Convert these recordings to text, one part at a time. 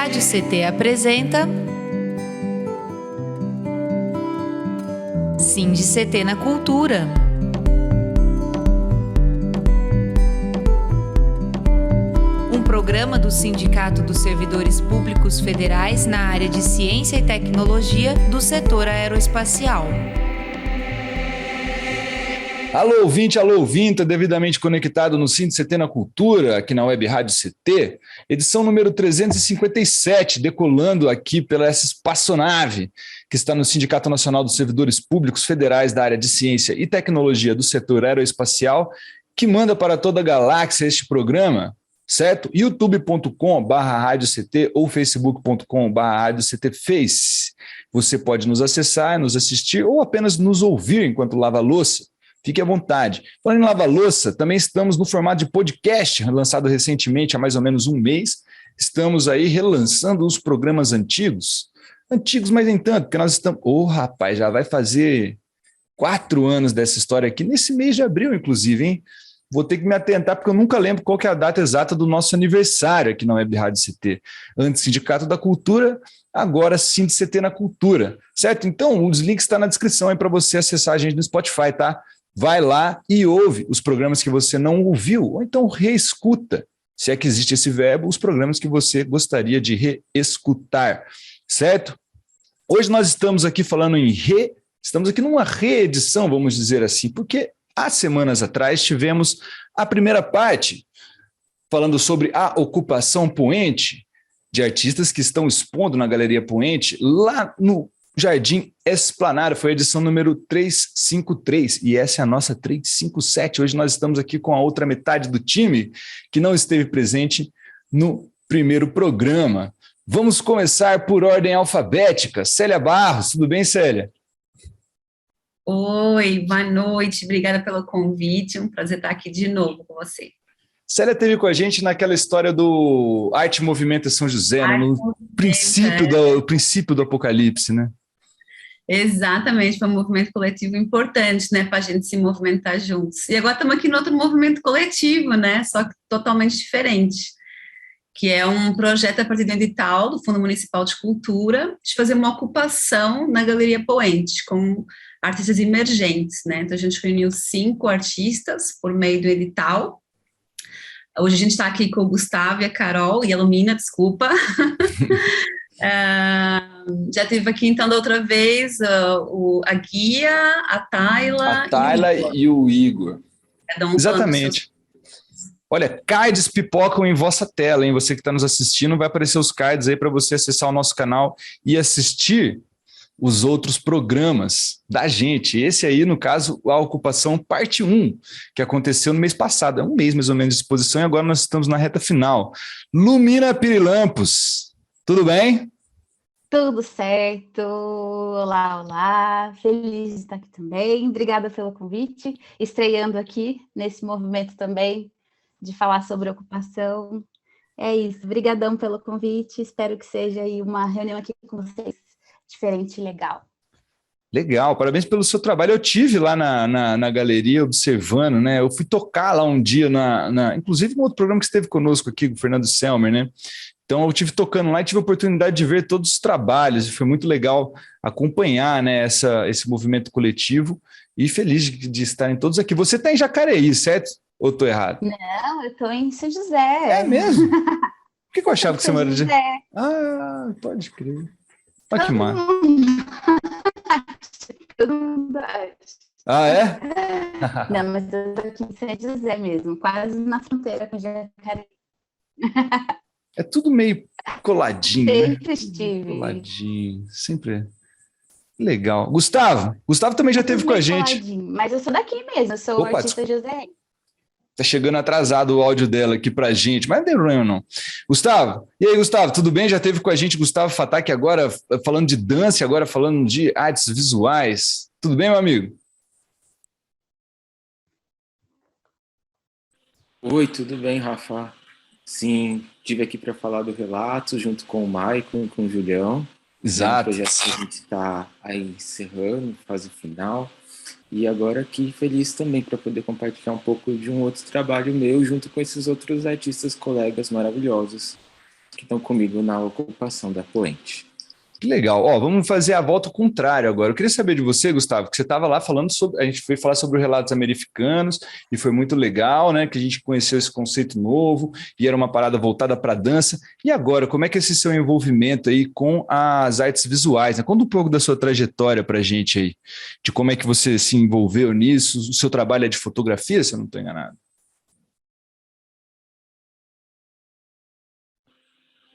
Rádio CT apresenta SINDI-CT na Cultura. Um programa do Sindicato dos Servidores Públicos Federais na área de Ciência e Tecnologia do setor aeroespacial. Alô ouvinte, devidamente conectado no SINDI-CT na Cultura, aqui na Web Rádio CT, edição número 357, decolando aqui pela essa espaçonave que está no Sindicato Nacional dos Servidores Públicos Federais da área de Ciência e Tecnologia do setor aeroespacial, que manda para toda a galáxia este programa, certo? youtube.com/RádioCT ou facebook.com/RádioCTFace. Você pode nos acessar, nos assistir ou apenas nos ouvir enquanto lava a louça. Fique à vontade. Falando em lava-louça, também estamos no formato de podcast, lançado recentemente há mais ou menos um mês. Estamos aí relançando os programas antigos. Antigos, mas nem tanto, porque nós estamos... rapaz, já vai fazer 4 anos dessa história aqui, nesse mês de abril, inclusive, hein? Vou ter que me atentar, porque eu nunca lembro qual que é a data exata do nosso aniversário aqui na Web Rádio CT. Antes Sindicato da Cultura, agora SINDI-CT na Cultura, certo? Então, os links estão na descrição aí para você acessar a gente no Spotify, tá? Vai lá e ouve os programas que você não ouviu, ou então reescuta, se é que existe esse verbo, os programas que você gostaria de reescutar, certo? Hoje nós estamos aqui falando estamos aqui numa reedição, vamos dizer assim, porque há semanas atrás tivemos a primeira parte, falando sobre a ocupação poente de artistas que estão expondo na Galeria Poente, lá no Jardim Esplanada. Foi a edição número 353 e essa é a nossa 357. Hoje nós estamos aqui com a outra metade do time que não esteve presente no primeiro programa. Vamos começar por ordem alfabética. Célia Barros, tudo bem, Célia? Oi, boa noite, obrigada pelo convite, um prazer estar aqui de novo com você. Célia esteve com a gente naquela história do Arte Movimento São José, no princípio do Apocalipse, né? Exatamente, foi um movimento coletivo importante, né, para a gente se movimentar juntos. E agora estamos aqui no outro movimento coletivo, né, só que totalmente diferente, que é um projeto a partir do edital do Fundo Municipal de Cultura, de fazer uma ocupação na Galeria Poente, com artistas emergentes, né, então a gente reuniu 5 artistas por meio do edital. Hoje a gente está aqui com o Gustavo e a Carol, e a Lumina, desculpa. Já tive aqui então da outra vez a Guia, a Tayla e o Igor. Exatamente. Olha, cards pipocam em vossa tela, hein? Você que está nos assistindo, vai aparecer os cards aí para você acessar o nosso canal e assistir os outros programas da gente. Esse aí, no caso, a ocupação parte 1, que aconteceu no mês passado. É um mês mais ou menos de exposição e agora nós estamos na reta final. Lumina Pirilampos, tudo bem? Tudo certo, olá, feliz de estar aqui também, obrigada pelo convite, estreando aqui nesse movimento também de falar sobre ocupação. É isso, brigadão pelo convite, espero que seja aí uma reunião aqui com vocês, diferente e legal. Legal, parabéns pelo seu trabalho. Eu tive lá na galeria observando, né? Eu fui tocar lá um dia, inclusive no outro programa que esteve conosco aqui, o Fernando Selmer, né? Então eu estive tocando lá e tive a oportunidade de ver todos os trabalhos, e foi muito legal acompanhar, né, esse movimento coletivo e feliz de estarem todos aqui. Você está em Jacareí, certo? Ou estou errado? Não, eu estou em São José. É mesmo? Por que eu achava que você mora de... Ah, pode crer. Olha que massa. Todo mundo acha. Ah, é? Não, mas eu estou aqui em São José mesmo, quase na fronteira com Jacareí. É tudo meio coladinho, sempre né? Estive. Coladinho, sempre legal. Gustavo também já esteve com a gente. Coladinho. Mas eu sou daqui mesmo, eu sou o artista José. Tá chegando atrasado o áudio dela aqui pra gente, mas não tem problema não. Gustavo, e aí, Gustavo, tudo bem? Já esteve com a gente Gustavo Fataki agora falando de dança, agora falando de artes visuais. Tudo bem, meu amigo? Oi, tudo bem, Rafa? Sim, estive aqui para falar do relato junto com o Maicon, com o Julião. Exato. O projeto que a gente está aí encerrando, fase final. E agora aqui feliz também para poder compartilhar um pouco de um outro trabalho meu junto com esses outros artistas, colegas maravilhosos. que estão comigo na ocupação da Poente. Que legal. Ó, vamos fazer a volta contrária agora. Eu queria saber de você, Gustavo, que você estava lá falando sobre. A gente foi falar sobre os relatos americanos e foi muito legal, né? Que a gente conheceu esse conceito novo e era uma parada voltada para a dança. E agora, como é que é esse seu envolvimento aí com as artes visuais, né? Conta um pouco da sua trajetória para a gente aí, de como é que você se envolveu nisso. O seu trabalho é de fotografia, se eu não estou enganado.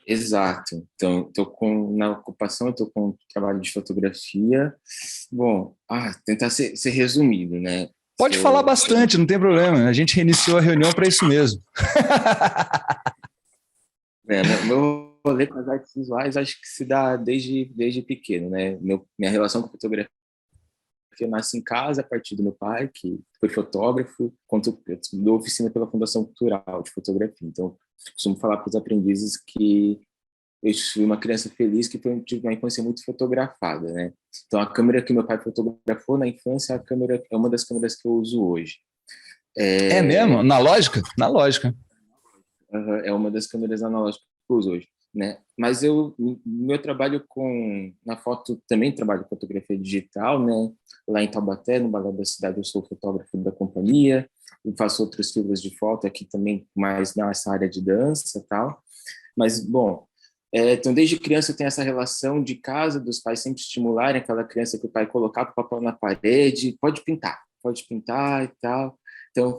Exato. Então, na ocupação, eu estou com trabalho de fotografia. Bom, tentar ser resumido, né? Pode falar bastante, não tem problema. A gente reiniciou a reunião para isso mesmo. Meu rolê com as artes visuais acho que se dá desde pequeno, né? Minha relação com a fotografia nasce em casa a partir do meu pai, que foi fotógrafo, eu dou oficina pela Fundação Cultural de Fotografia. Então, costumo falar para os aprendizes que eu fui uma criança feliz que tive uma infância muito fotografada, né? Então, a câmera que meu pai fotografou na infância, a câmera é uma das câmeras que eu uso hoje. É mesmo? Na lógica? Na lógica. É uma das câmeras analógicas que eu uso hoje, né? Mas meu trabalho na foto, também trabalho com fotografia digital, né? Lá em Taubaté, no Balé da Cidade, eu sou fotógrafo da companhia, eu faço outros filmes de foto aqui também, mais nessa área de dança e tal. Mas, bom, então desde criança eu tenho essa relação de casa, dos pais sempre estimularem aquela criança que o pai colocava o papel na parede, pode pintar e tal. Então,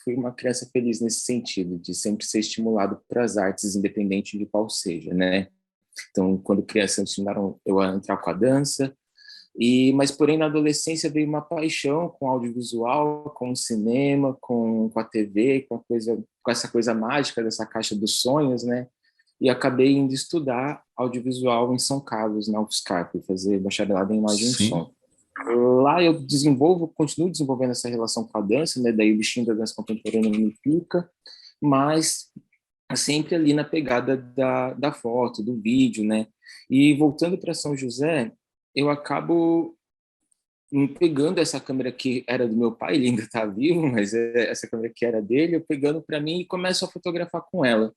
fui uma criança feliz nesse sentido, de sempre ser estimulado para as artes, independente de qual seja, né? Então, quando criança, ensinaram eu a entrar com a dança, mas, porém, na adolescência veio uma paixão com audiovisual, com o cinema, com a TV, com essa coisa mágica dessa caixa dos sonhos, né? E acabei indo estudar audiovisual em São Carlos, na UFSCar, fui fazer bacharelado em imagem e som. Lá eu continuo desenvolvendo essa relação com a dança, né? Daí o bichinho da dança contemporânea me pica, mas sempre ali na pegada da foto, do vídeo, né? E voltando para São José, eu acabo pegando essa câmera que era do meu pai, ele ainda está vivo, mas essa câmera que era dele, eu pegando para mim e começo a fotografar com ela.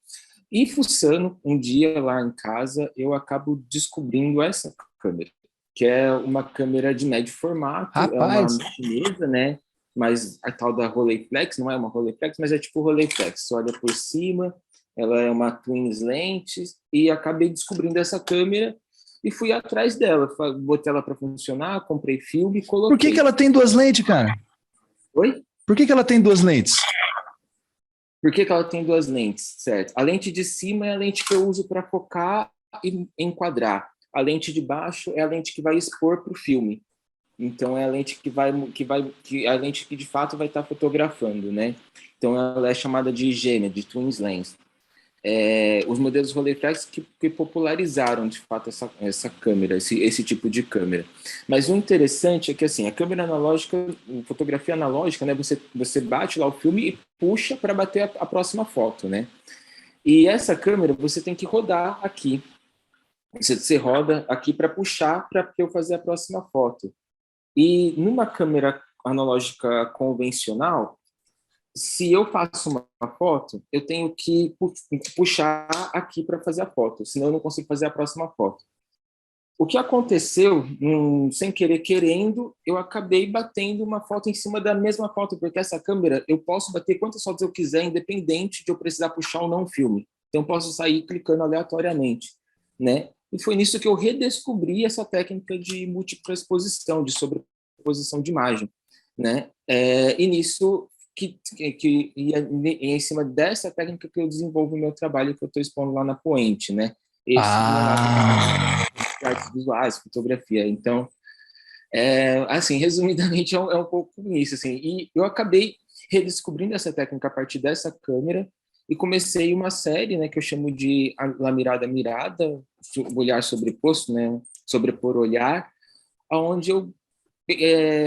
E fuçando, um dia lá em casa, eu acabo descobrindo essa câmera, que é uma câmera de médio formato. Rapaz. É uma chinesa, né? Mas a tal da Rolleiflex, não é uma Rolleiflex, mas é tipo Rolleiflex. Você olha por cima, ela é uma twins lentes, e acabei descobrindo essa câmera e fui atrás dela. Botei ela para funcionar, comprei filme e coloquei. Por que ela tem duas lentes, cara? Oi? Por que ela tem duas lentes? Por que ela tem duas lentes, certo? A lente de cima é a lente que eu uso para focar e enquadrar. A lente de baixo é a lente que vai expor para o filme. Então é a lente a lente que de fato vai estar fotografando, né? Então ela é chamada de gêmea, de twins lens. Os modelos Rolleiflex que popularizaram de fato essa câmera, esse tipo de câmera. Mas o interessante é que assim, a câmera analógica, fotografia analógica, né? Você bate lá o filme e puxa para bater a próxima foto, né? E essa câmera você tem que rodar aqui. Você roda aqui para puxar para eu fazer a próxima foto. E numa câmera analógica convencional, se eu faço uma foto, eu tenho que puxar aqui para fazer a foto, senão eu não consigo fazer a próxima foto. O que aconteceu, sem querer querendo, eu acabei batendo uma foto em cima da mesma foto, porque essa câmera eu posso bater quantas fotos eu quiser, independente de eu precisar puxar ou não o filme. Então eu posso sair clicando aleatoriamente, né? E foi nisso que eu redescobri essa técnica de múltipla exposição, de sobreposição de imagem, né? E nisso e em cima dessa técnica que eu desenvolvo o meu trabalho que eu estou expondo lá na Poente, né? Artes visuais, fotografia. Então, assim, resumidamente, é um pouco isso, assim. E eu acabei redescobrindo essa técnica a partir dessa câmera e comecei uma série, né, que eu chamo de La Mirada Mirada, olhar sobreposto, né, sobrepor olhar, onde eu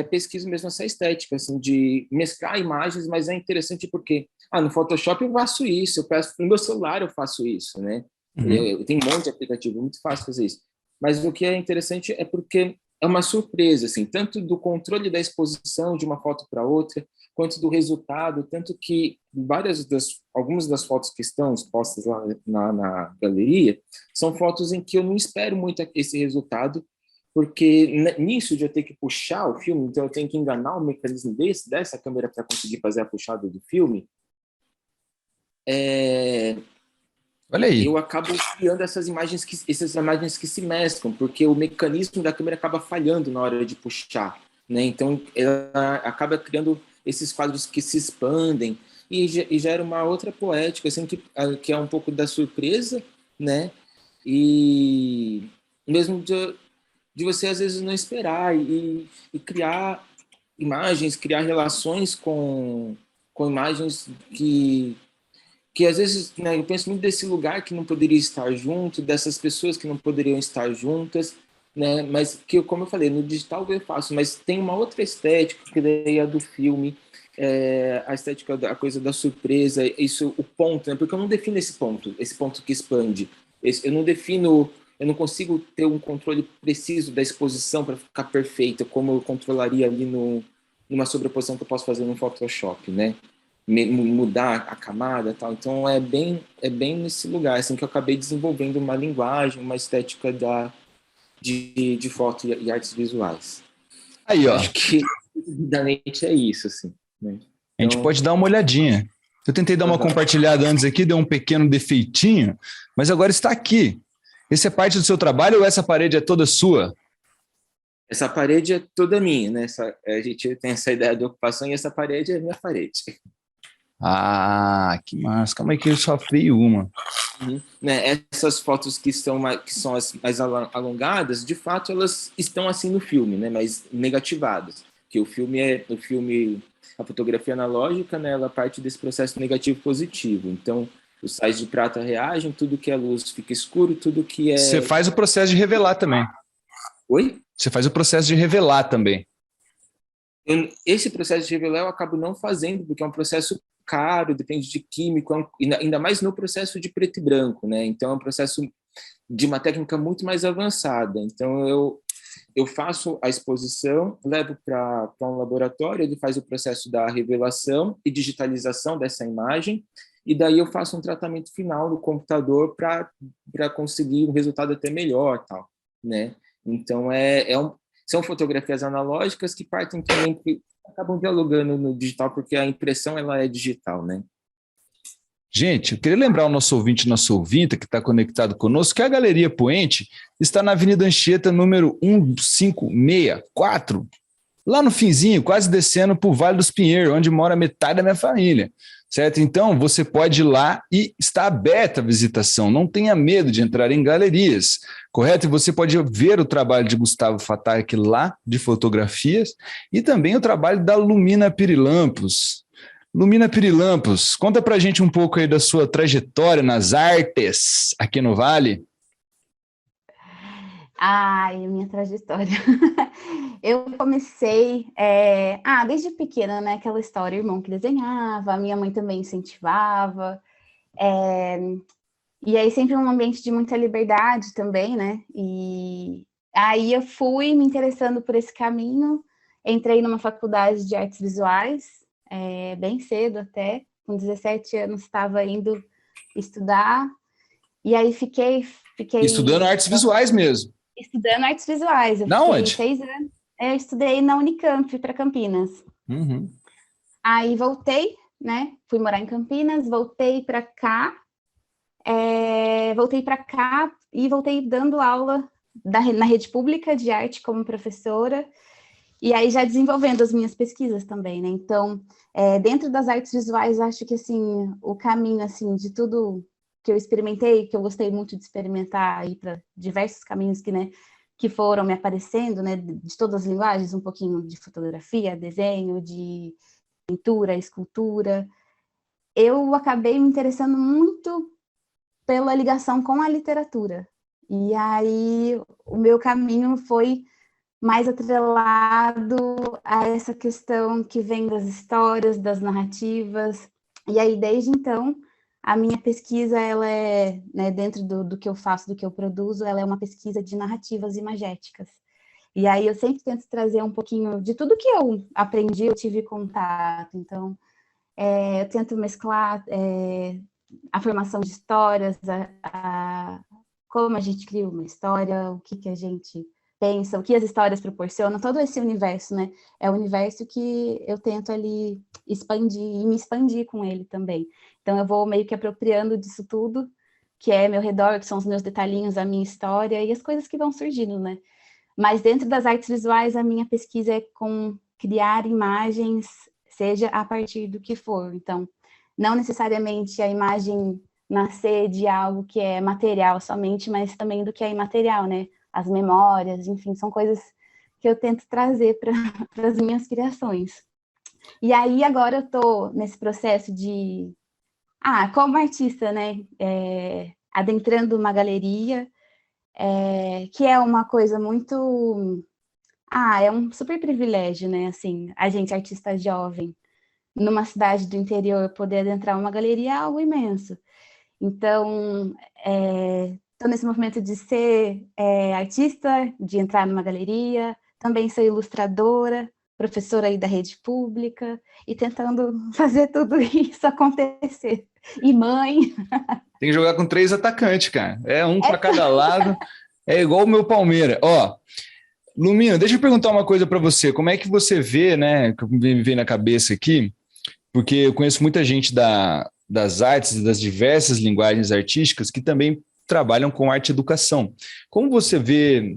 pesquiso mesmo essa estética, assim, de mesclar imagens, mas é interessante porque, no Photoshop eu faço isso, eu peço, no meu celular eu faço isso, né, eu tenho um monte de aplicativo, é muito fácil fazer isso, mas o que é interessante é porque é uma surpresa, assim, tanto do controle da exposição de uma foto para outra, quanto do resultado, tanto que algumas das fotos que estão expostas lá na galeria são fotos em que eu não espero muito esse resultado, porque nisso de eu ter que puxar o filme, então eu tenho que enganar o mecanismo dessa câmera para conseguir fazer a puxada do filme, Olha aí. eu acabo criando essas imagens que se mesclam, porque o mecanismo da câmera acaba falhando na hora de puxar, né? Então, ela acaba criando esses quadros que se expandem e gera uma outra poética, assim, que é um pouco da surpresa, né? E mesmo de você, às vezes, não esperar e criar imagens, criar relações com imagens que às vezes, né, eu penso muito desse lugar que não poderia estar junto, dessas pessoas que não poderiam estar juntas, né, mas que, como eu falei, no digital eu faço, mas tem uma outra estética, que daí é a do filme, a estética, a coisa da surpresa, isso, o ponto, né, porque eu não defino esse ponto que expande, eu não consigo ter um controle preciso da exposição para ficar perfeita, como eu controlaria ali numa sobreposição que eu posso fazer no Photoshop, né? Mudar a camada e tal. Então é bem nesse lugar assim que eu acabei desenvolvendo uma linguagem, uma estética de foto e artes visuais. Aí, ó. Acho que resumidamente é isso, assim, né? A gente pode dar uma olhadinha. Eu tentei dar uma compartilhada antes aqui, deu um pequeno defeitinho, mas agora está aqui. Esse é parte do seu trabalho ou essa parede é toda sua? Essa parede é toda minha, né? A gente tem essa ideia de ocupação e essa parede é minha parede. Ah, que massa. Calma aí que eu só freio uma. Né, essas fotos que são as mais alongadas, de fato, elas estão assim no filme, né? Mas negativadas. Que o filme, a fotografia analógica, né? Ela parte desse processo negativo-positivo. Então, os sais de prata reagem, tudo que é luz fica escuro, tudo que é... Você faz o processo de revelar também. Oi? Você faz o processo de revelar também. Esse processo de revelar eu acabo não fazendo, porque é um processo caro, depende de químico, ainda mais no processo de preto e branco, né? Então é um processo de uma técnica muito mais avançada. Então eu faço a exposição, levo para um laboratório, ele faz o processo da revelação e digitalização dessa imagem, e daí eu faço um tratamento final no computador para conseguir um resultado até melhor, tal, né? Então são fotografias analógicas que partem também, que acabam dialogando no digital, porque a impressão ela é digital, né? Gente, eu queria lembrar o nosso ouvinte, nossa ouvinta, que está conectado conosco, que a Galeria Poente está na Avenida Anchieta, número 1564, lá no finzinho, quase descendo para o Vale dos Pinheiros, onde mora metade da minha família, certo? Então, você pode ir lá e está aberta a visitação, não tenha medo de entrar em galerias, correto? E você pode ver o trabalho de Gustavo Fataki lá, de fotografias, e também o trabalho da Lumina Pirilampos. Lumina Pirilampos, conta pra gente um pouco aí da sua trajetória nas artes aqui no Vale. Ai, minha trajetória. Eu comecei, desde pequena, né? Aquela história, irmão que desenhava, a minha mãe também incentivava. E aí sempre um ambiente de muita liberdade também, né? E aí eu fui me interessando por esse caminho, entrei numa faculdade de artes visuais, bem cedo até, com 17 anos estava indo estudar, e aí fiquei... Estudando artes visuais mesmo. Estudando artes visuais. Eu Na fiquei onde? 6 anos. Eu estudei na Unicamp, para Campinas. Uhum. Aí voltei, né? Fui morar em Campinas, voltei para cá. E voltei dando aula na rede pública de arte como professora. E aí já desenvolvendo as minhas pesquisas também, né? Então, dentro das artes visuais, acho que, assim, o caminho, assim, de tudo que eu experimentei, que eu gostei muito de experimentar aí para diversos caminhos que foram me aparecendo, né? De todas as linguagens, um pouquinho de fotografia, desenho, de pintura, escultura. Eu acabei me interessando muito pela ligação com a literatura. E aí o meu caminho foi mais atrelado a essa questão que vem das histórias, das narrativas. E aí, desde então, a minha pesquisa, ela é, né, dentro do que eu faço, do que eu produzo, ela é uma pesquisa de narrativas imagéticas. E aí eu sempre tento trazer um pouquinho de tudo que eu aprendi, eu tive contato. Então, eu tento mesclar a formação de histórias, como a gente cria uma história, o que a gente pensa, o que as histórias proporcionam, todo esse universo, né? É o universo que eu tento ali expandir e me expandir com ele também. Então, eu vou meio que apropriando disso tudo, que é meu redor, que são os meus detalhinhos, a minha história e as coisas que vão surgindo, né? Mas dentro das artes visuais, a minha pesquisa é com criar imagens, seja a partir do que for. Então, não necessariamente a imagem nascer de algo que é material somente, mas também do que é imaterial, né? As memórias, enfim, são coisas que eu tento trazer para as minhas criações. E aí, agora eu estou nesse processo de, como artista, né? Adentrando uma galeria, que é uma coisa muito... é um super privilégio, né? Assim, a gente, artista jovem, numa cidade do interior, poder adentrar uma galeria é algo imenso. Então, estou nesse movimento de ser artista, de entrar numa galeria, também sou ilustradora, professora aí da rede pública, e tentando fazer tudo isso acontecer. E mãe. Tem que jogar com 3 atacantes, cara. Um para cada lado. É igual o meu Palmeiras. Ó, Lumina, deixa eu perguntar uma coisa para você. Como é que você vê, né, que me veio na cabeça aqui, porque eu conheço muita gente das artes e das diversas linguagens artísticas que também trabalham com arte e educação. Como você vê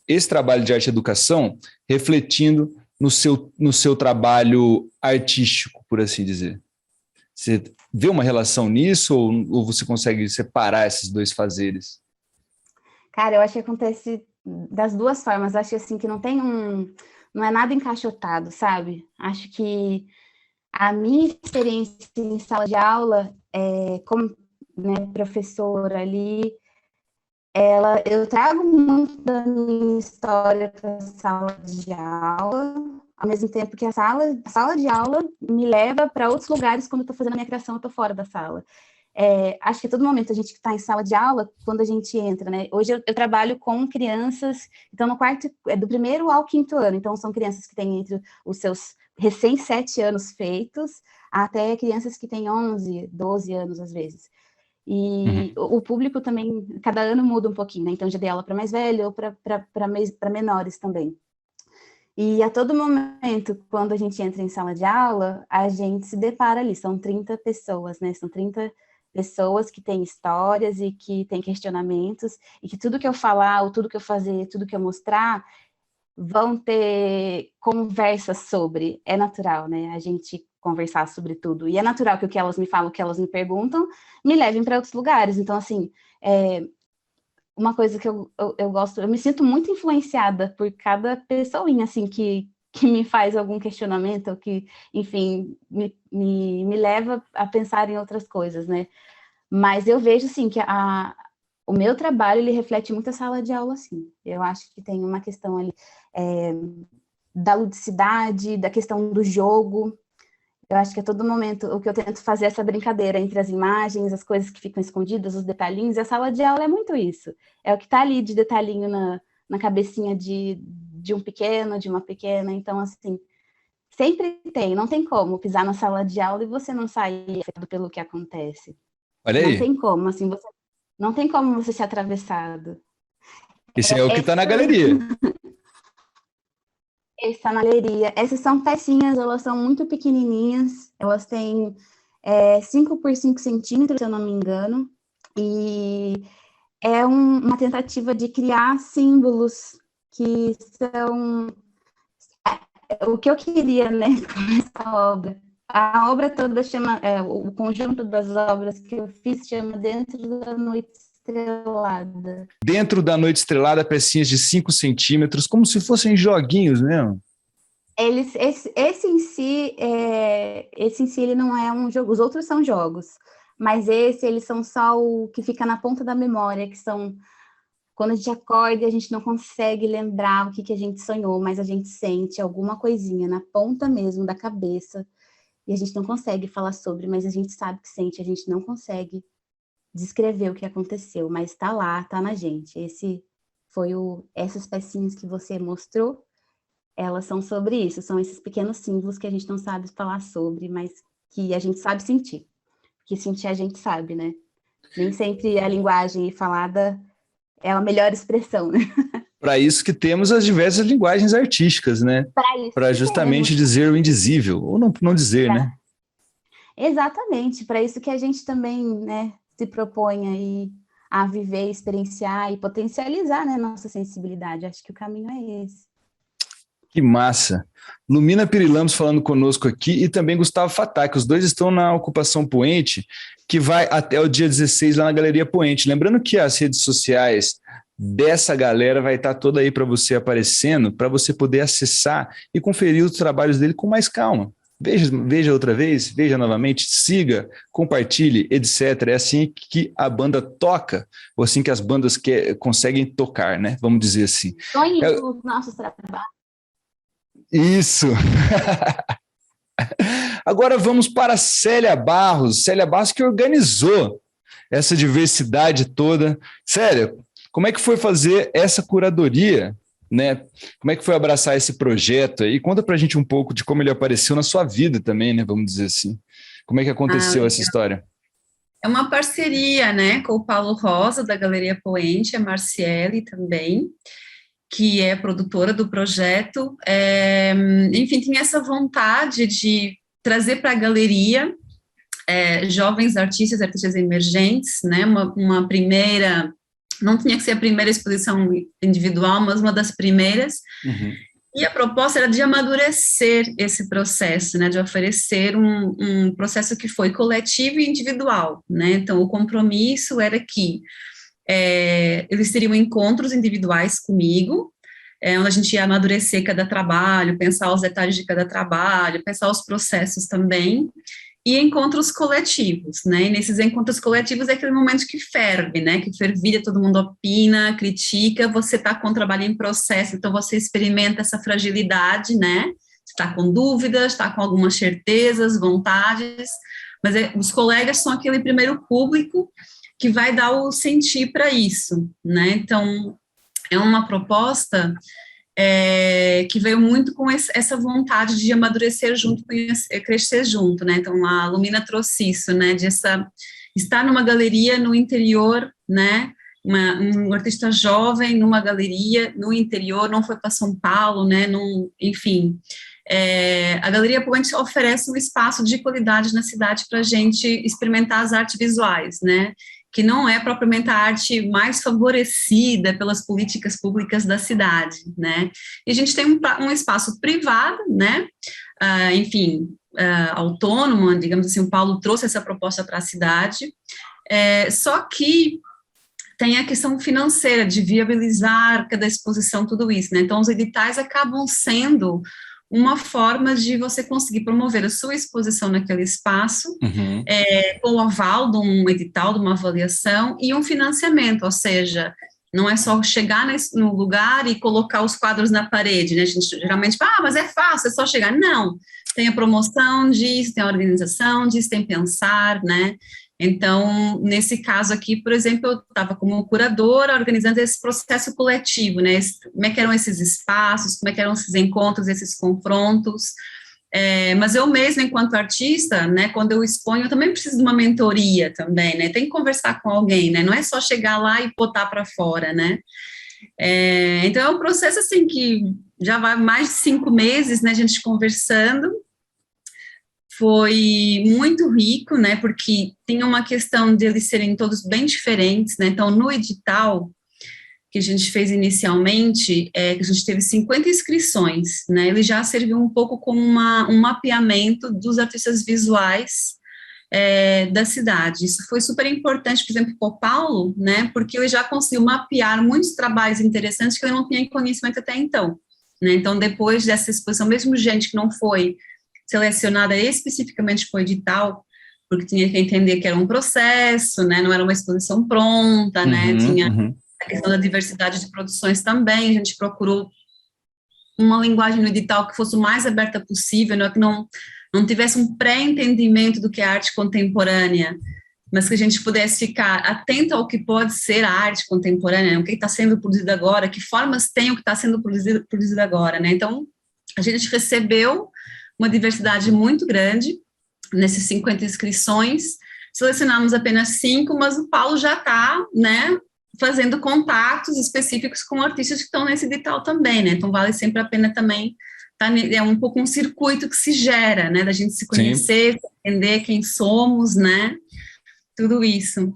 esse trabalho de arte e educação refletindo no seu trabalho artístico, por assim dizer? Você vê uma relação nisso ou você consegue separar esses dois fazeres? Cara, eu acho que acontece das duas formas. Acho assim que não é nada encaixotado, sabe? Acho que a minha experiência em sala de aula, como, né, professora ali, eu trago muito da minha história para a sala de aula, ao mesmo tempo que a sala de aula me leva para outros lugares quando eu estou fazendo a minha criação, eu estou fora da sala. Acho que a todo momento a gente está em sala de aula, quando a gente entra, né? Hoje eu trabalho com crianças, então no quarto, do 1º ao 5º ano, então são crianças que têm entre os seus recém 7 anos feitos, até crianças que têm 11, 12 anos às vezes. E o público também, cada ano muda um pouquinho, né? Então já dei aula para mais velho ou para menores também. E a todo momento, quando a gente entra em sala de aula, a gente se depara ali, são 30 pessoas, né? São 30 pessoas que têm histórias e que têm questionamentos, e que tudo que eu falar, ou tudo que eu fazer, tudo que eu mostrar, vão ter conversas sobre. É natural, né? A gente conversar sobre tudo. E é natural que o que elas me falam, o que elas me perguntam, me levem para outros lugares. Então, assim, uma coisa que eu gosto, eu me sinto muito influenciada por cada pessoinha, assim, que me faz algum questionamento, ou que, enfim, me leva a pensar em outras coisas, né? Mas eu vejo, assim, que o meu trabalho, ele reflete muito a sala de aula, assim. Eu acho que tem uma questão ali da ludicidade, da questão do jogo. Eu acho que a todo momento o que eu tento fazer é essa brincadeira entre as imagens, as coisas que ficam escondidas, os detalhinhos, e a sala de aula é muito isso. É o que está ali de detalhinho na cabecinha de um pequeno, de uma pequena. Então, assim, sempre tem, não tem como pisar na sala de aula e você não sair afetado pelo que acontece. Olha aí. Não tem como, assim, não tem como você ser atravessado. Esse é o que está na galeria. Está na galeria. Essas são pecinhas, elas são muito pequenininhas, elas têm 5 por 5 centímetros, se eu não me engano, e é uma tentativa de criar símbolos que são o que eu queria, né, com essa obra. A obra toda chama, o conjunto das obras que eu fiz chama Dentro da Noite Estrelada. Dentro da Noite Estrelada, pecinhas de 5 centímetros, como se fossem joguinhos mesmo. Esse em si, ele não é um jogo, os outros são jogos, mas eles são só o que fica na ponta da memória, que são quando a gente acorda e a gente não consegue lembrar o que a gente sonhou, mas a gente sente alguma coisinha na ponta mesmo da cabeça, e a gente não consegue falar sobre, mas a gente sabe que sente, a gente não consegue descrever o que aconteceu, mas está lá, está na gente. essas pecinhas que você mostrou, elas são sobre isso, são esses pequenos símbolos que a gente não sabe falar sobre, mas que a gente sabe sentir. Que sentir a gente sabe, né? Nem sempre a linguagem falada é a melhor expressão, né? Para isso que temos as diversas linguagens artísticas, né? Para justamente dizer o indizível, ou não dizer, né? Exatamente, para isso que a gente também, né, se propõe aí a viver, experienciar e potencializar, né, nossa sensibilidade. Acho que o caminho é esse. Que massa! Lumina Pirilamos falando conosco aqui e também Gustavo Fatac, os dois estão na Ocupação Poente, que vai até o dia 16 lá na Galeria Poente. Lembrando que as redes sociais dessa galera vai estar toda aí para você aparecendo, para você poder acessar e conferir os trabalhos dele com mais calma. Veja outra vez, veja novamente, siga, compartilhe, etc. É assim que a banda toca, ou assim que as bandas conseguem tocar, né? Vamos dizer assim. Sonhe os nossos trabalhos. Isso! Agora vamos para Célia Barros que organizou essa diversidade toda. Célia, como é que foi fazer essa curadoria, né? Como é que foi abraçar esse projeto aí? Conta pra gente um pouco de como ele apareceu na sua vida também, né? Vamos dizer assim. Como é que aconteceu essa história? É uma parceria, né, com o Paulo Rosa, da Galeria Poente, a Marciele também, que é produtora do projeto. Enfim, tinha essa vontade de trazer para a galeria jovens artistas emergentes, né, uma primeira, não tinha que ser a primeira exposição individual, mas uma das primeiras, e a proposta era de amadurecer esse processo, né, de oferecer um processo que foi coletivo e individual, né, então o compromisso era que eles teriam encontros individuais comigo, onde a gente ia amadurecer cada trabalho, pensar os detalhes de cada trabalho, pensar os processos também, e encontros coletivos, né, e nesses encontros coletivos é aquele momento que ferve, né, que fervilha, todo mundo opina, critica, você está com o trabalho em processo, então você experimenta essa fragilidade, né, está com dúvidas, está com algumas certezas, vontades, mas os colegas são aquele primeiro público que vai dar o sentir para isso, né, então é uma proposta que veio muito com essa vontade de amadurecer junto, crescer junto, né, então a Lumina trouxe isso, né, de estar numa galeria no interior, né, um artista jovem numa galeria no interior, não foi para São Paulo, né, enfim, a Galeria Poente oferece um espaço de qualidade na cidade para a gente experimentar as artes visuais, né, que não é propriamente a arte mais favorecida pelas políticas públicas da cidade, né, e a gente tem um espaço privado, né, enfim, autônomo, digamos assim, o Paulo trouxe essa proposta para a cidade, só que tem a questão financeira de viabilizar cada exposição, tudo isso, né, então os editais acabam sendo uma forma de você conseguir promover a sua exposição naquele espaço, com o aval de um edital, de uma avaliação, e um financiamento, ou seja, não é só chegar no lugar e colocar os quadros na parede, né, a gente geralmente fala, mas é fácil, é só chegar, não, tem a promoção disso, tem a organização disso, tem pensar, né, então, nesse caso aqui, por exemplo, eu estava como curadora organizando esse processo coletivo, né, como é que eram esses espaços, como é que eram esses encontros, esses confrontos, mas eu mesma, enquanto artista, né, quando eu exponho, eu também preciso de uma mentoria também, né, tem que conversar com alguém, né, não é só chegar lá e botar para fora, né, então é um processo, assim, que já vai mais de 5 meses, né, a gente conversando. Foi muito rico, né, porque tem uma questão de eles serem todos bem diferentes, né, então no edital que a gente fez inicialmente, que a gente teve 50 inscrições, né, ele já serviu um pouco como um mapeamento dos artistas visuais da cidade. Isso foi super importante, por exemplo, para o Paulo, né, porque ele já conseguiu mapear muitos trabalhos interessantes que ele não tinha conhecimento até então, né, então depois dessa exposição, mesmo gente que não foi selecionada especificamente para o edital, porque tinha que entender que era um processo, né, não era uma exposição pronta, né, tinha a questão da diversidade de produções também, a gente procurou uma linguagem no edital que fosse o mais aberta possível, né, que não tivesse um pré-entendimento do que é arte contemporânea, mas que a gente pudesse ficar atento ao que pode ser a arte contemporânea, né? O que está sendo produzido agora, que formas tem o que está sendo produzido agora, né? Então, a gente recebeu uma diversidade muito grande nessas 50 inscrições, selecionamos apenas 5, mas o Paulo já está, né, fazendo contatos específicos com artistas que estão nesse edital também, né? Então, vale sempre a pena também, é um pouco um circuito que se gera, né? Da gente se conhecer, entender quem somos, né? Tudo isso.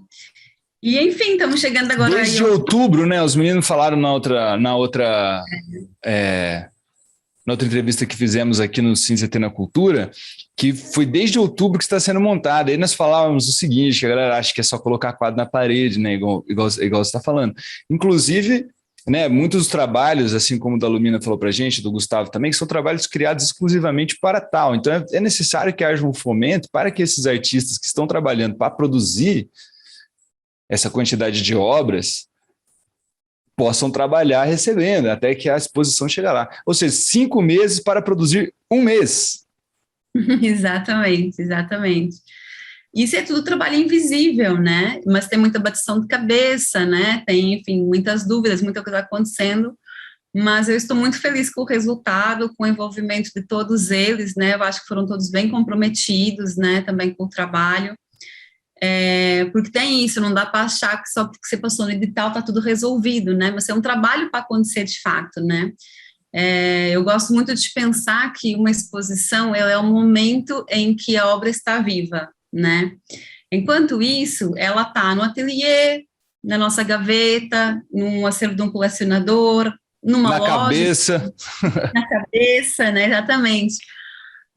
E, enfim, estamos chegando agora... Desde outubro, né? Os meninos falaram na outra entrevista que fizemos aqui no CINCT na Cultura, que foi desde outubro que está sendo montada. Aí nós falávamos o seguinte, que a galera acha que é só colocar quadro na parede, né? Igual você está falando. Inclusive, né, muitos dos trabalhos, assim como o da Lumina falou para a gente, do Gustavo também, que são trabalhos criados exclusivamente para tal. Então é necessário que haja um fomento para que esses artistas que estão trabalhando para produzir essa quantidade de obras possam trabalhar recebendo, até que a exposição chegue lá. Ou seja, 5 meses para produzir 1 mês. Exatamente, exatamente. Isso é tudo trabalho invisível, né? Mas tem muita batição de cabeça, né? Tem, enfim, muitas dúvidas, muita coisa acontecendo, mas eu estou muito feliz com o resultado, com o envolvimento de todos eles, né? Eu acho que foram todos bem comprometidos, né? Também com o trabalho. Porque tem isso, não dá para achar que só porque você passou no edital está tudo resolvido, né? Mas é um trabalho para acontecer de fato, né? Eu gosto muito de pensar que uma exposição ela é um momento em que a obra está viva, né? Enquanto isso, ela está no ateliê, na nossa gaveta, num acervo de um colecionador, numa loja, na cabeça, né? Exatamente.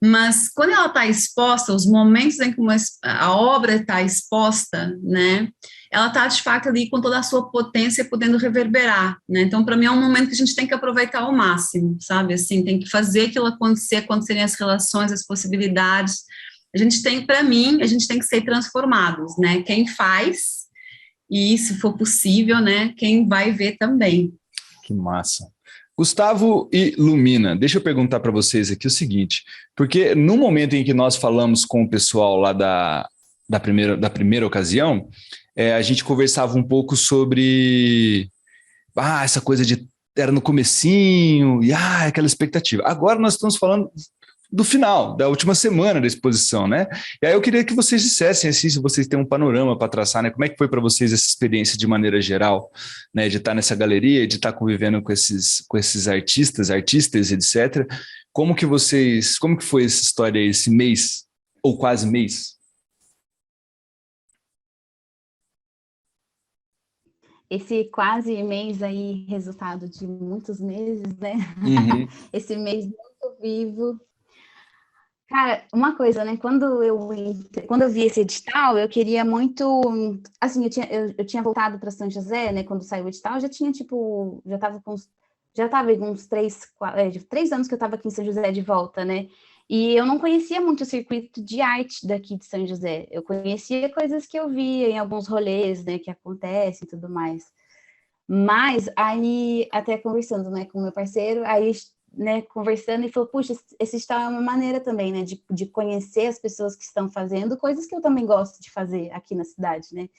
Mas quando ela está exposta, os momentos em que a obra está exposta, né, ela está de fato ali com toda a sua potência podendo reverberar, né, então para mim é um momento que a gente tem que aproveitar ao máximo, sabe, assim, tem que fazer aquilo acontecerem as relações, as possibilidades, a gente tem que ser transformados, né, quem faz, e se for possível, né, quem vai ver também. Que massa. Gustavo e Lumina, deixa eu perguntar para vocês aqui o seguinte, porque no momento em que nós falamos com o pessoal lá da primeira ocasião, a gente conversava um pouco sobre essa coisa de era no comecinho, e aquela expectativa. Agora nós estamos falando do final, da última semana da exposição, né? E aí eu queria que vocês dissessem, assim, se vocês têm um panorama para traçar, né? Como é que foi para vocês essa experiência de maneira geral, né? De estar nessa galeria, de estar convivendo com esses artistas, etc. Como que foi essa história aí, esse mês, ou quase mês? Esse quase mês aí, resultado de muitos meses, né? Uhum. Esse mês muito vivo. Cara, uma coisa, né? Quando eu vi esse edital, eu queria muito... Assim, eu tinha voltado para São José, né? Quando saiu o edital, já estava uns 3 anos que eu estava aqui em São José de volta, né? E eu não conhecia muito o circuito de arte daqui de São José. Eu conhecia coisas que eu via em alguns rolês, né? Que acontecem e tudo mais. Mas aí, até conversando, né, com o meu parceiro, aí... né, conversando, e falou, puxa, esse edital é uma maneira também, né, de conhecer as pessoas que estão fazendo coisas que eu também gosto de fazer aqui na cidade, né.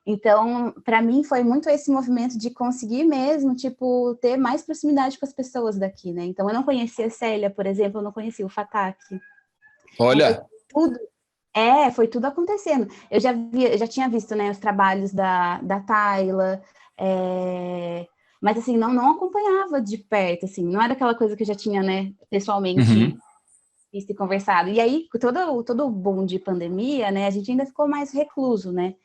Então, para mim, foi muito esse movimento de conseguir mesmo, tipo, ter mais proximidade com as pessoas daqui, né. Então, eu não conhecia a Célia, por exemplo, eu não conhecia o Fatak. Olha! Foi tudo acontecendo. Eu já tinha visto, né, os trabalhos da Tayla, mas, assim, não acompanhava de perto, assim, não era aquela coisa que eu já tinha, né, pessoalmente visto e conversado. E aí, todo o boom de pandemia, né, a gente ainda ficou mais recluso, né?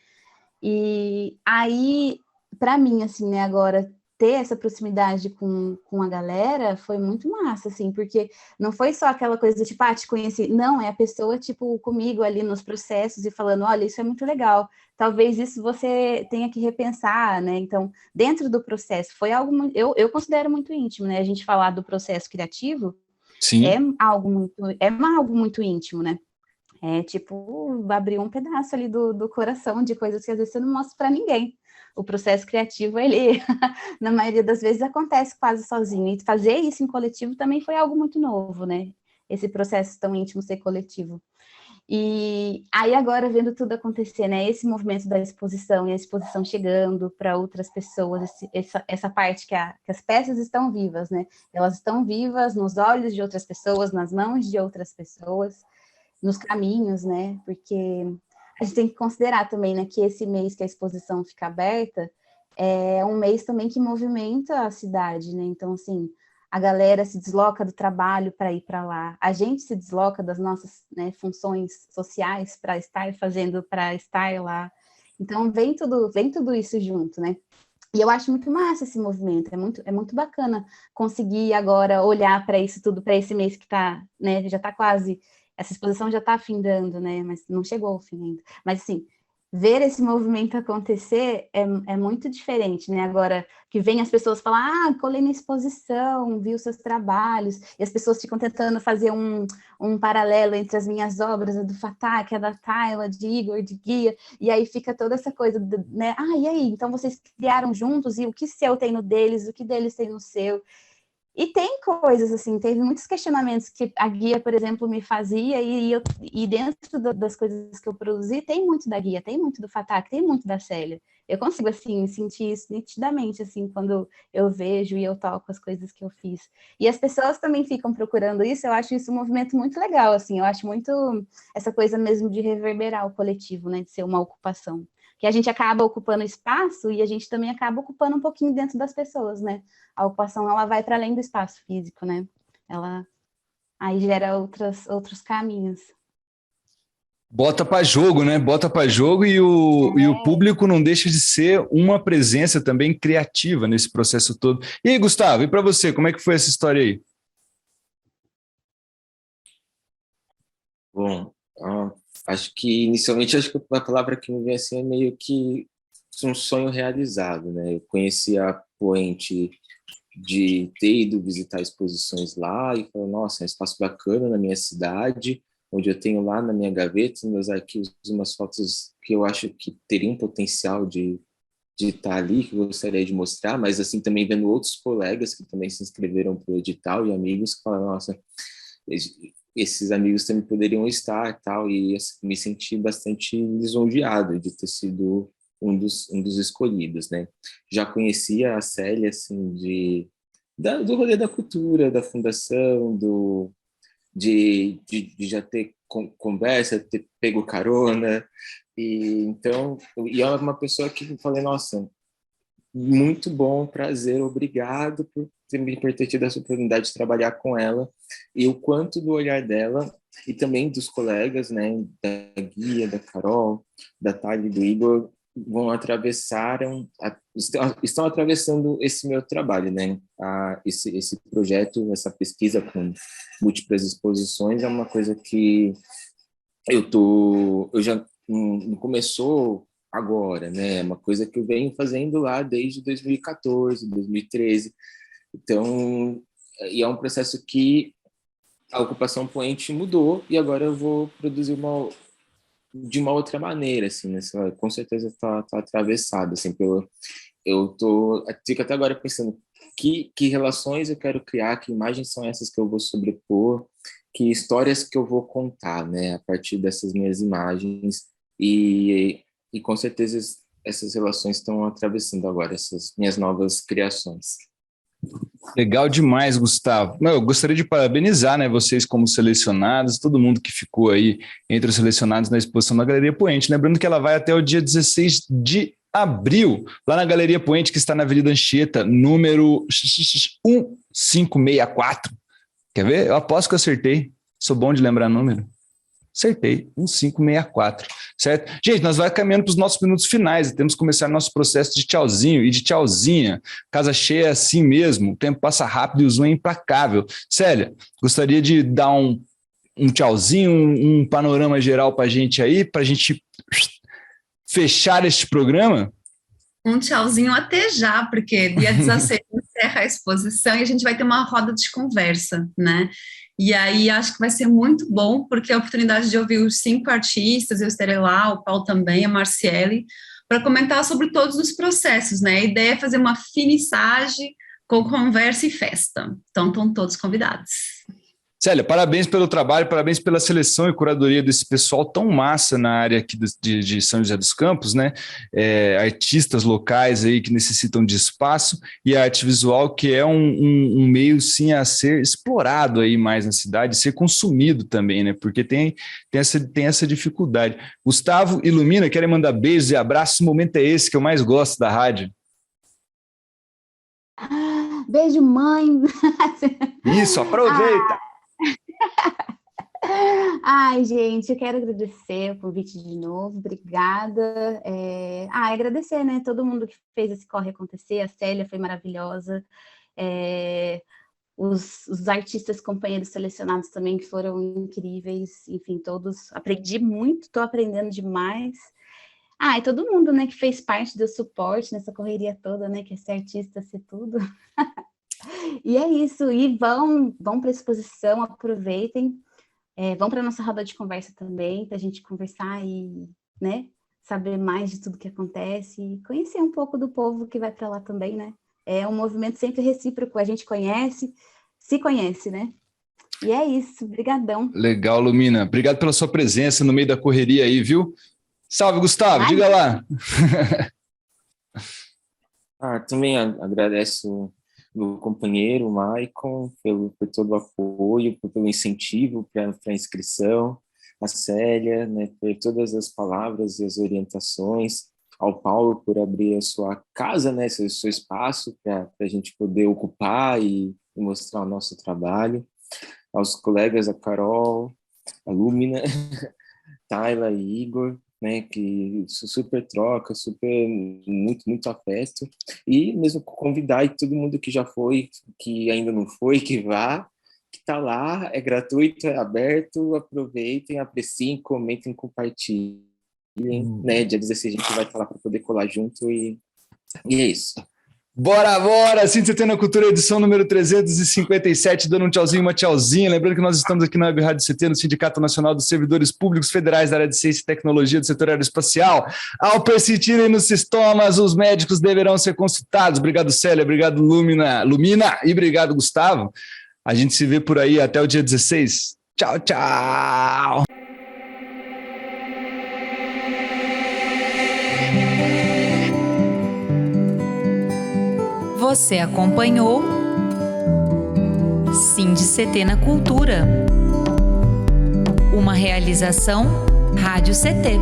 E aí, para mim, assim, né, agora, ter essa proximidade com a galera foi muito massa, assim, porque não foi só aquela coisa, tipo, te conheci. Não, é a pessoa, tipo, comigo ali nos processos e falando, olha, isso é muito legal. Talvez isso você tenha que repensar, né? Então, dentro do processo, foi algo, eu considero muito íntimo, né? A gente falar do processo criativo. Sim. É algo muito íntimo, né? É tipo, abrir um pedaço ali do coração de coisas que às vezes você não mostra para ninguém. O processo criativo, ele, na maioria das vezes, acontece quase sozinho. E fazer isso em coletivo também foi algo muito novo, né? Esse processo tão íntimo ser coletivo. E aí agora vendo tudo acontecer, né? Esse movimento da exposição e a exposição chegando para outras pessoas, essa parte que as peças estão vivas, né? Elas estão vivas nos olhos de outras pessoas, nas mãos de outras pessoas, nos caminhos, né? Porque a gente tem que considerar também, né, que esse mês que a exposição fica aberta é um mês também que movimenta a cidade, né? Então, assim, a galera se desloca do trabalho para ir para lá, a gente se desloca das nossas, né, funções sociais para estar lá. Então, vem tudo isso junto, né? E eu acho muito massa esse movimento, é muito bacana conseguir agora olhar para isso tudo, para esse mês que está, né, já está quase, essa exposição já está afindando, né, mas não chegou ao fim ainda. Mas, assim, ver esse movimento acontecer é muito diferente, né? Agora que vem as pessoas falar, colei na exposição, vi os seus trabalhos, e as pessoas ficam tentando fazer um paralelo entre as minhas obras, a do Fatah, que é da Tayla, de Igor, de Guia, e aí fica toda essa coisa, né? E aí? Então vocês criaram juntos, e o que seu tem no deles, o que deles tem no seu? E tem coisas, assim, teve muitos questionamentos que a Guia, por exemplo, me fazia, e dentro das coisas que eu produzi, tem muito da Guia, tem muito do Fatah, tem muito da Célia. Eu consigo, assim, sentir isso nitidamente, assim, quando eu vejo e eu toco as coisas que eu fiz. E as pessoas também ficam procurando isso, eu acho isso um movimento muito legal, assim, eu acho muito essa coisa mesmo de reverberar o coletivo, né, de ser uma ocupação. Que a gente acaba ocupando espaço e a gente também acaba ocupando um pouquinho dentro das pessoas, né? A ocupação, ela vai para além do espaço físico, né? Ela aí gera outros caminhos. Bota para jogo, né? Bota para jogo e o público não deixa de ser uma presença também criativa nesse processo todo. E aí, Gustavo, e para você, como é que foi essa história aí? Bom, acho que inicialmente a palavra que me vem assim é meio que um sonho realizado, né? Eu conheci a Poente de ter ido visitar exposições lá e falar, nossa, é um espaço bacana na minha cidade, onde eu tenho lá na minha gaveta, nos meus arquivos, umas fotos que eu acho que teriam potencial de estar ali, que eu gostaria de mostrar, mas assim também vendo outros colegas que também se inscreveram para o edital e amigos que falaram, nossa, esses amigos também poderiam estar tal, e me senti bastante lisonjeado de ter sido um dos escolhidos, né? Já conhecia a Célia, assim, do rolê da cultura, da fundação, de já ter conversa, ter pego carona, e é uma pessoa que eu falei, nossa, muito bom, prazer, obrigado por ter tido essa oportunidade de trabalhar com ela, e o quanto do olhar dela, e também dos colegas, né, da Guia, da Carol, da Thalia e do Igor, estão atravessando esse meu trabalho, né? Esse projeto, essa pesquisa com múltiplas exposições é uma coisa que eu já não começou agora, né? É uma coisa que eu venho fazendo lá desde 2014, 2013. Então, e é um processo que a ocupação Poente mudou e agora eu vou produzir de uma outra maneira, assim, né? Com certeza está atravessado, assim, fico até agora pensando que relações eu quero criar, que imagens são essas que eu vou sobrepor, que histórias que eu vou contar, né, a partir dessas minhas imagens, e com certeza essas relações estão atravessando agora essas minhas novas criações. Legal demais, Gustavo. Eu gostaria de parabenizar, né, vocês como selecionados, todo mundo que ficou aí entre os selecionados na exposição da Galeria Poente. Lembrando que ela vai até o dia 16 de abril, lá na Galeria Poente, que está na Avenida Anchieta, número 1564. Quer ver? Eu aposto que eu acertei. Sou bom de lembrar número. Acertei, 1564, certo? Gente, nós vamos caminhando para os nossos minutos finais, temos que começar nosso processo de tchauzinho e de tchauzinha. Casa cheia é assim mesmo, o tempo passa rápido e o Zoom é implacável. Célia, gostaria de dar um tchauzinho, um panorama geral para a gente aí, para a gente fechar este programa? Um tchauzinho até já, porque dia 16 encerra a exposição e a gente vai ter uma roda de conversa, né? E aí acho que vai ser muito bom, porque é a oportunidade de ouvir os 5 artistas, eu estarei lá, o Paulo também, a Marciele, para comentar sobre todos os processos, né? A ideia é fazer uma finissagem com conversa e festa. Então, estão todos convidados. Célia, parabéns pelo trabalho, parabéns pela seleção e curadoria desse pessoal tão massa na área aqui de São José dos Campos, né? Artistas locais aí que necessitam de espaço e a arte visual, que é um meio, sim, a ser explorado aí mais na cidade, ser consumido também, né? Porque tem essa dificuldade. Gustavo e Lumina, querem mandar beijos e abraços? O momento é esse que eu mais gosto da rádio. Beijo, mãe! Isso, aproveita! Ai, gente, eu quero agradecer o convite de novo, obrigada. Agradecer, né, todo mundo que fez esse corre acontecer, a Célia foi maravilhosa, os artistas companheiros selecionados também que foram incríveis, enfim, todos, aprendi muito, estou aprendendo demais. E todo mundo, né, que fez parte do suporte nessa correria toda, né, que é ser artista, ser tudo. E é isso, e vão para a exposição, aproveitem, vão para a nossa roda de conversa também, para a gente conversar e, né, saber mais de tudo que acontece e conhecer um pouco do povo que vai para lá também, né? É um movimento sempre recíproco, a gente se conhece, né? E é isso, brigadão. Legal, Lumina, obrigado pela sua presença no meio da correria aí, viu? Salve, Gustavo, diga lá. Também agradeço o companheiro, o Maicon, por todo o apoio, pelo incentivo para a inscrição, a Célia, né, por todas as palavras e as orientações, ao Paulo por abrir a sua casa, né, seu espaço para a gente poder ocupar e mostrar o nosso trabalho, aos colegas, a Carol, a Lumina, Tayla e Igor, né, que super troca, muito afeto, e mesmo convidar todo mundo que já foi, que ainda não foi, que vá, que está lá, é gratuito, é aberto, aproveitem, apreciem, comentem, compartilhem, né, dia 16 a gente vai estar lá para poder colar junto e é isso. Bora! Síntese na Cultura, edição número 357, dando um tchauzinho, uma tchauzinha. Lembrando que nós estamos aqui na Web Rádio CT, no Sindicato Nacional dos Servidores Públicos Federais da área de Ciência e Tecnologia do setor aeroespacial. Ao persistirem nos sintomas, os médicos deverão ser consultados. Obrigado, Célia, obrigado, Lumina, e obrigado, Gustavo. A gente se vê por aí até o dia 16. Tchau! Você acompanhou SINDI-CT na Cultura, uma realização Rádio CT.